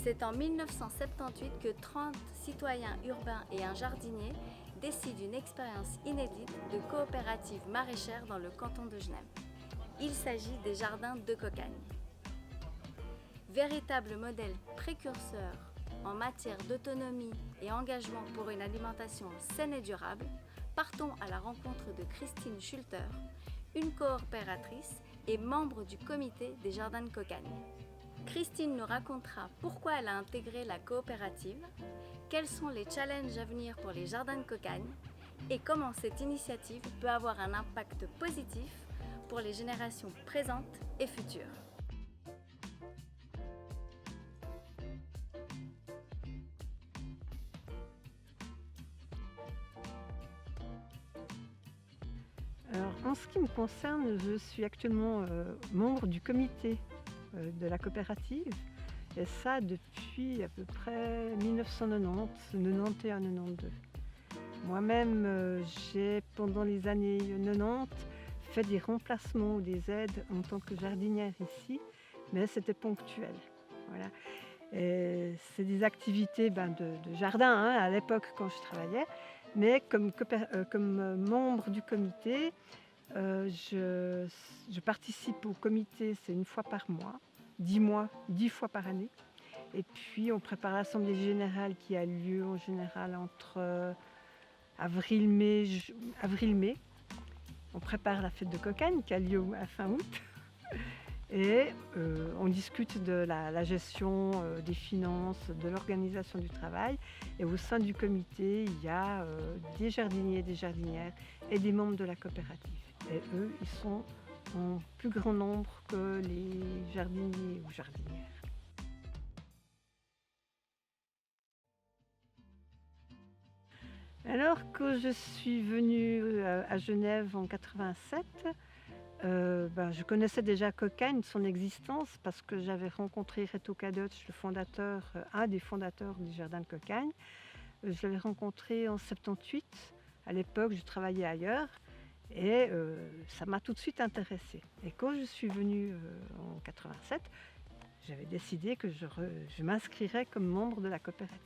C'est en 1978 que 30 citoyens urbains et un jardinier décident une expérience inédite de coopérative maraîchère dans le canton de Genève. Il s'agit des jardins de Cocagne. Véritable modèle précurseur en matière d'autonomie et engagement pour une alimentation saine et durable, partons à la rencontre de Christine Schulter, une coopératrice et membre du comité des jardins de Cocagne. Christine nous racontera pourquoi elle a intégré la coopérative, quels sont les challenges à venir pour les jardins de Cocagne et comment cette initiative peut avoir un impact positif pour les générations présentes et futures. Alors, en ce qui me concerne, je suis actuellement membre du comité de la coopérative, et ça depuis à peu près 1990, 91, 92. Moi-même, j'ai pendant les années 90 fait des remplacements ou des aides en tant que jardinière ici, mais c'était ponctuel. Voilà. Et c'est des activités de jardin à l'époque quand je travaillais, mais comme membre du comité, je participe au comité, c'est une fois par mois, 10 fois par année. Et puis on prépare l'assemblée générale qui a lieu en général entre avril-mai. On prépare la fête de Cocagne qui a lieu à fin août. Et on discute de la gestion des finances, de l'organisation du travail. Et au sein du comité, il y a des jardiniers, des jardinières et des membres de la coopérative. Et eux, ils sont en plus grand nombre que les jardiniers ou jardinières. Alors que je suis venue à Genève en 87, je connaissais déjà Cocagne, son existence, parce que j'avais rencontré Reto Kadocz, le fondateur, un des fondateurs du jardin de Cocagne. Je l'avais rencontré en 78. À l'époque, je travaillais ailleurs et ça m'a tout de suite intéressée. Et quand je suis venue en 87, j'avais décidé que je m'inscrirais comme membre de la coopérative.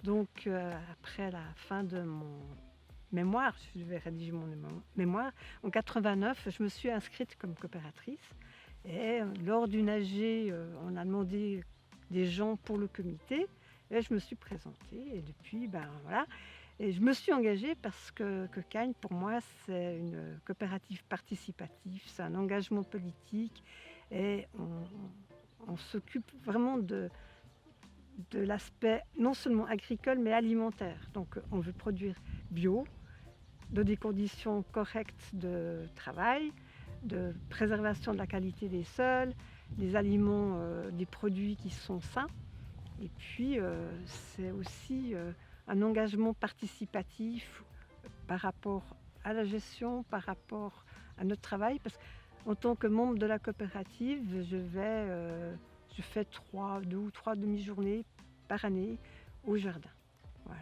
Donc après la fin de mon mémoire, je devais rédiger mon mémoire, en 89, je me suis inscrite comme coopératrice. Et lors d'une AG, on a demandé des gens pour le comité. Et je me suis présentée. Et depuis, voilà. Et je me suis engagée parce que Cocagne, pour moi, c'est une coopérative participative, c'est un engagement politique. Et on s'occupe vraiment de l'aspect non seulement agricole mais alimentaire. Donc on veut produire bio, dans des conditions correctes de travail, de préservation de la qualité des sols, des aliments, des produits qui sont sains. Et puis c'est aussi un engagement participatif par rapport à la gestion, par rapport à notre travail. Parce qu'en tant que membre de la coopérative, je fais 2 ou 3 demi-journées par année au jardin. Voilà.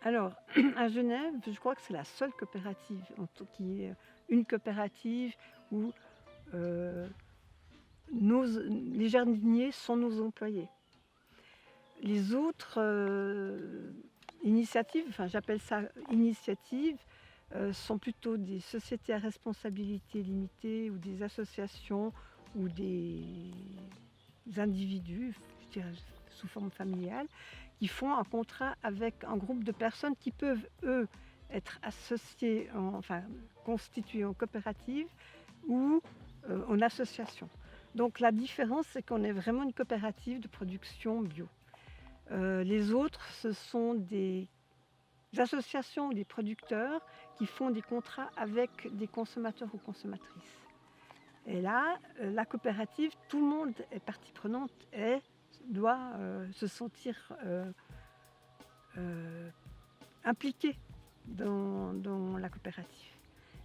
Alors, à Genève, je crois que c'est la seule coopérative qui est une coopérative où les jardiniers sont nos employés. Les autres initiatives, j'appelle ça initiatives, sont plutôt des sociétés à responsabilité limitée ou des associations ou des individus, je dirais, sous forme familiale, qui font un contrat avec un groupe de personnes qui peuvent, eux, être associés, constitués en coopérative ou en association. Donc la différence, c'est qu'on est vraiment une coopérative de production bio. Les autres, ce sont des associations ou des producteurs qui font des contrats avec des consommateurs ou consommatrices. Et là, la coopérative, tout le monde est partie prenante et doit se sentir impliqué dans la coopérative.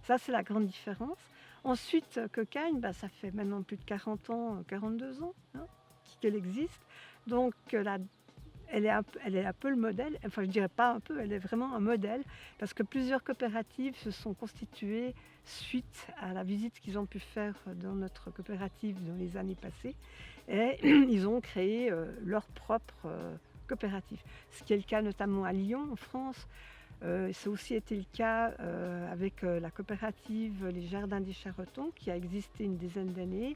Ça, c'est la grande différence. Ensuite, Cocagne, ça fait maintenant plus de 40 ans, 42 ans qu'elle existe. Donc, elle elle est un peu le modèle, enfin je dirais pas un peu, elle est vraiment un modèle, parce que plusieurs coopératives se sont constituées suite à la visite qu'ils ont pu faire dans notre coopérative dans les années passées, et ils ont créé leur propre coopérative. Ce qui est le cas notamment à Lyon, en France. Ça a aussi été le cas avec la coopérative Les Jardins des Charretons, qui a existé une dizaine d'années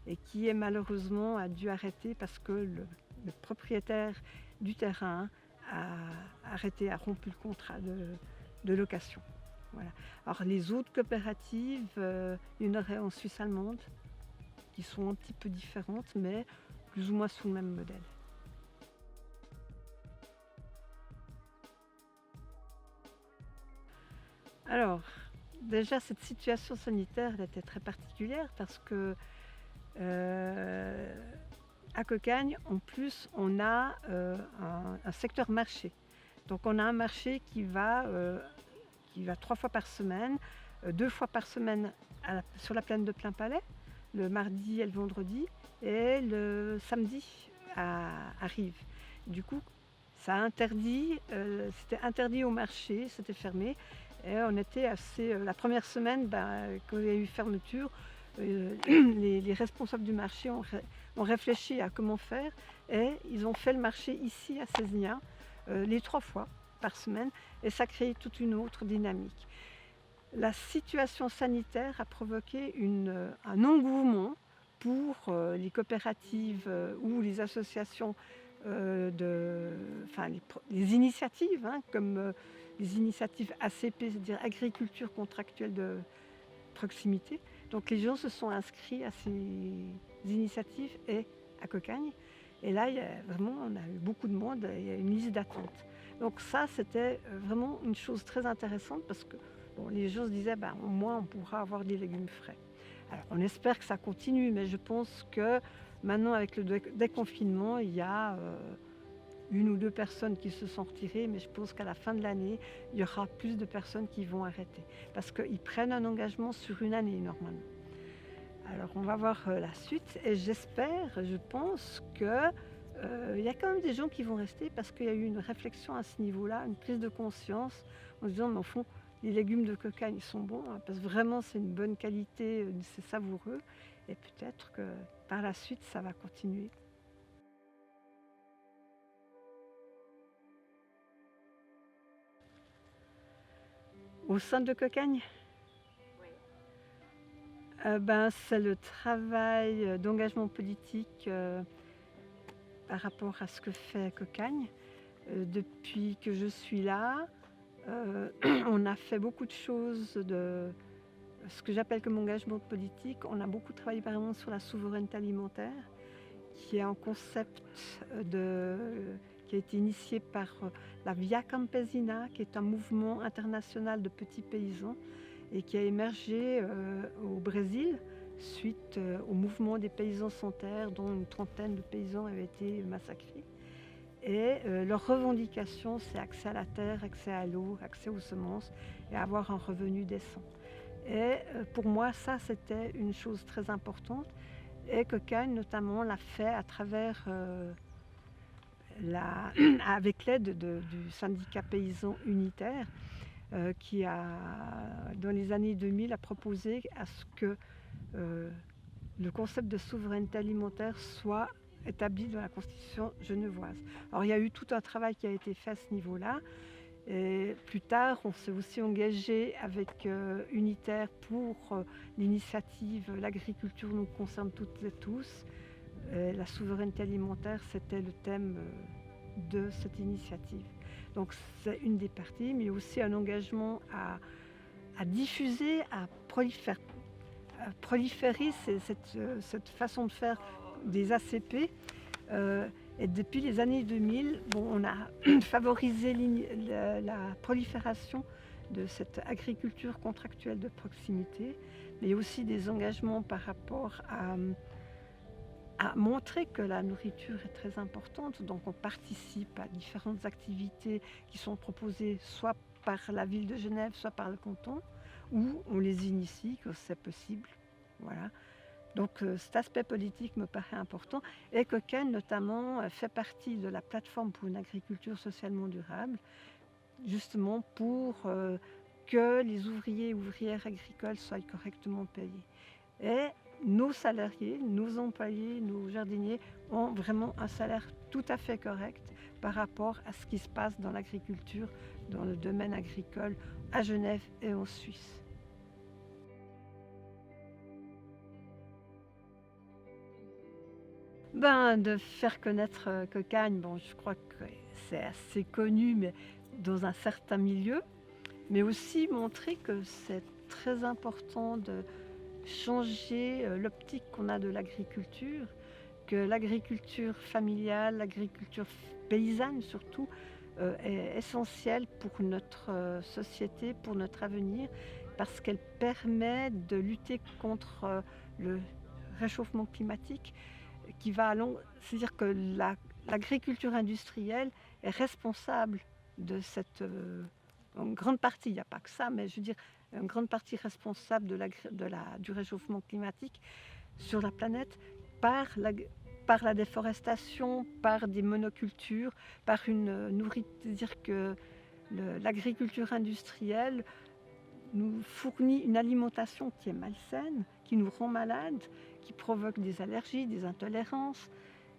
et qui est malheureusement a dû arrêter parce que le propriétaire du terrain a arrêté, a rompu le contrat de location. Voilà. Alors les autres coopératives, il y en aurait en Suisse allemande, qui sont un petit peu différentes, mais plus ou moins sous le même modèle. Alors, déjà, cette situation sanitaire, elle était très particulière parce que à Cocagne, en plus, on a un secteur marché. Donc, on a un marché qui va 3 fois par semaine, 2 fois par semaine sur la plaine de Plainpalais, le mardi et le vendredi, et le samedi à Rives. Du coup, ça a interdit, c'était interdit au marché, c'était fermé. Et on était assez. La première semaine, quand il y a eu fermeture, les responsables du marché ont réfléchi à comment faire et ils ont fait le marché ici à Césignan les 3 fois par semaine et ça crée toute une autre dynamique. La situation sanitaire a provoqué un engouement pour les coopératives ou les associations, les initiatives, comme les initiatives ACP, c'est-à-dire agriculture contractuelle de proximité. Donc les gens se sont inscrits à ces initiatives et à Cocagne. Et là, on a eu beaucoup de monde, il y a une liste d'attente. Donc ça, c'était vraiment une chose très intéressante parce que les gens se disaient, au moins on pourra avoir des légumes frais. Alors on espère que ça continue, mais je pense que maintenant avec le déconfinement, il y a 1 ou 2 personnes qui se sont retirées, mais je pense qu'à la fin de l'année, il y aura plus de personnes qui vont arrêter. Parce qu'ils prennent un engagement sur une année normalement. Alors on va voir la suite et j'espère, je pense que il y a quand même des gens qui vont rester parce qu'il y a eu une réflexion à ce niveau-là, une prise de conscience en se disant, mais au fond, les légumes de Cocagne sont bons, parce que vraiment c'est une bonne qualité, c'est savoureux et peut-être que par la suite ça va continuer. Au sein de Cocagne, c'est le travail d'engagement politique par rapport à ce que fait Cocagne. Depuis que je suis là, on a fait beaucoup de choses de ce que j'appelle comme engagement politique. On a beaucoup travaillé par exemple sur la souveraineté alimentaire, qui est un concept qui a été initié par la Via Campesina, qui est un mouvement international de petits paysans et qui a émergé au Brésil suite au mouvement des paysans sans terre, dont une trentaine de paysans avaient été massacrés. Et leur revendication, c'est accès à la terre, accès à l'eau, accès aux semences et avoir un revenu décent. Et pour moi, ça, c'était une chose très importante. Et Cocagne, notamment, l'a fait à travers, avec l'aide du syndicat paysan unitaire, qui a, dans les années 2000, a proposé à ce que le concept de souveraineté alimentaire soit établi dans la Constitution genevoise. Alors il y a eu tout un travail qui a été fait à ce niveau-là. Et plus tard, on s'est aussi engagé avec Unitaire pour l'initiative « L'agriculture nous concerne toutes et tous ». La souveraineté alimentaire, c'était le thème de cette initiative. Donc c'est une des parties, mais aussi un engagement à diffuser, à proliférer cette façon de faire des ACP. Et depuis les années 2000, on a favorisé la prolifération de cette agriculture contractuelle de proximité, mais aussi des engagements par rapport à montrer que la nourriture est très importante. Donc on participe à différentes activités qui sont proposées soit par la ville de Genève, soit par le canton, ou on les initie quand c'est possible. Voilà. Donc cet aspect politique me paraît important et Cocaigne notamment fait partie de la plateforme pour une agriculture socialement durable, justement pour que les ouvriers et ouvrières agricoles soient correctement payés. Et nos salariés, nos employés, nos jardiniers ont vraiment un salaire tout à fait correct par rapport à ce qui se passe dans l'agriculture, dans le domaine agricole à Genève et en Suisse. De faire connaître Cocagne, bon, je crois que c'est assez connu, mais dans un certain milieu, mais aussi montrer que c'est très important de changer l'optique qu'on a de l'agriculture, que l'agriculture familiale, l'agriculture paysanne surtout, est essentielle pour notre société, pour notre avenir, parce qu'elle permet de lutter contre le réchauffement climatique qui va à long... C'est-à-dire que l'agriculture industrielle est responsable de cette... en grande partie, il n'y a pas que ça, mais je veux dire, une grande partie responsable du réchauffement climatique sur la planète par la déforestation, par des monocultures, par une nourriture. C'est-à-dire que l'agriculture industrielle nous fournit une alimentation qui est malsaine, qui nous rend malades, qui provoque des allergies, des intolérances.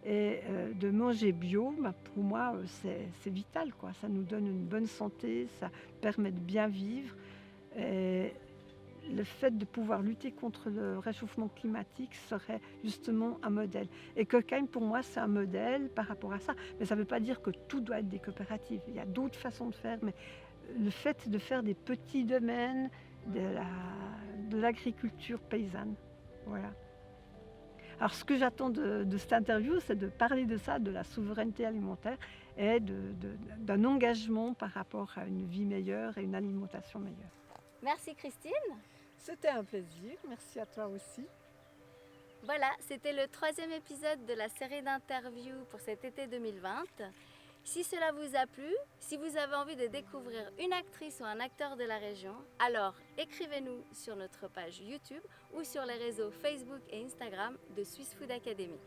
Et de manger bio, pour moi, c'est vital, quoi. Ça nous donne une bonne santé, ça permet de bien vivre. Et le fait de pouvoir lutter contre le réchauffement climatique serait justement un modèle. Et Cocagne, pour moi, c'est un modèle par rapport à ça. Mais ça ne veut pas dire que tout doit être des coopératives. Il y a d'autres façons de faire, mais le fait de faire des petits domaines de l'agriculture paysanne. Voilà. Alors ce que j'attends de cette interview, c'est de parler de ça, de la souveraineté alimentaire et d'un engagement par rapport à une vie meilleure et une alimentation meilleure. Merci Christine. C'était un plaisir, merci à toi aussi. Voilà, c'était le 3e épisode de la série d'interviews pour cet été 2020. Si cela vous a plu, si vous avez envie de découvrir une actrice ou un acteur de la région, alors écrivez-nous sur notre page YouTube ou sur les réseaux Facebook et Instagram de Swiss Food Academy.